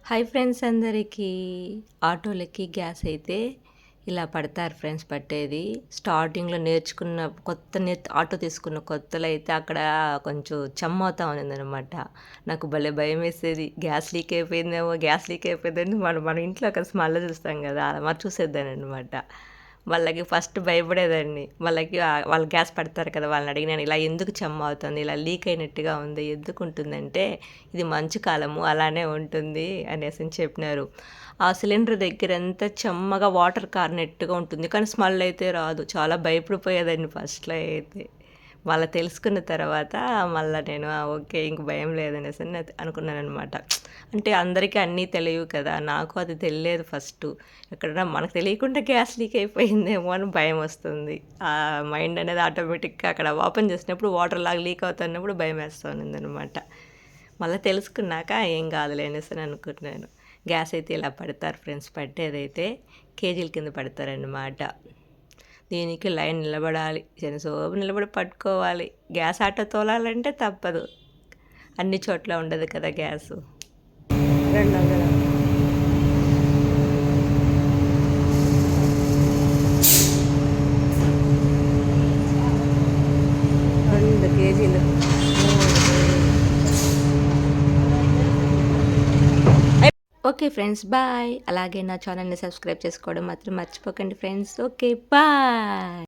Hi friends అందరికీ. ఆటోలకి gas అయితే ఇలా పడతారు ఫ్రెండ్స్ పట్టేది. స్టార్టింగ్‌లో నేర్చుకున్న ఆటో తీసుకున్న కొత్తలో అయితే అక్కడ కొంచెం చెమ్మవుతా ఉన్నిందనమాట. నాకు భలే భయమేసేది. గ్యాస్ లీక్ అయిపోయిందేమో, గ్యాస్ లీక్ అయిపోయిందని మనం మన ఇంట్లో ఒక స్మెల్ చూస్తాం కదా! అలా చూసేదాన్ననమాట. వాళ్ళకి ఫస్ట్ భయపడేదాన్ని. వాళ్ళు గ్యాస్ పడతారు కదా! వాళ్ళని అడిగినాను, ఇలా ఎందుకు చెమ్మవుతుంది? ఇలా లీక్ అయినట్టుగా ఉంది. ఎందుకుంటుందంటే, ఇది మంచు కాలము అలానే ఉంటుంది అనేసని చెప్పినారు. ఆ సిలిండర్ దగ్గరంతా చెమ్మగా వాటర్ కారినట్టుగా ఉంటుంది. కానీ స్మెల్ అయితే రాదు. చాలా భయపడిపోయేదాన్ని ఫస్ట్‌లో అయితే. మళ్ళా తెలుసుకున్న తర్వాత మళ్ళా నేను ఓకే. ఇంక భయం లేదనేసని అనుకున్నాననమాట. అంటే అందరికీ అన్నీ తెలియవు కదా! నాకు అది తెలియలేదు ఫస్టు. ఎక్కడన్నా మనకు తెలియకుండా గ్యాస్ లీక్ అయిపోయిందేమో అని భయమొస్తుంది. మైండ్ అనేది ఆటోమేటిక్‌గా అక్కడ ఓపెన్ చేసినప్పుడు వాటర్‌లాగా లీక్ అవుతున్నప్పుడు భయమేస్తా ఉన్నిందనమాట. మళ్ళా తెలుసుకున్నాక ఏం కాదులే అనేసని అనుకున్నాను. గ్యాస్ అయితే ఇలా పడతారు ఫ్రెండ్స్. పట్టేదైతే కేజీల కింద పడతారనమాట. దీనికి లైన్ నిలబడాలి. జనసేపు నిలబడి పట్టుకోవాలి. గ్యాస్ ఆటో తోలాలంటే తప్పదు. అన్ని చోట్ల ఉండదు కదా గ్యాసు. 200 2 కేజీలు. Okay friends, bye. అలాగే నా ఛానల్‌ని సబ్స్క్రైబ్ చేసుకోవడం మాత్రం మర్చిపోకండి ఫ్రెండ్స్. Okay, bye.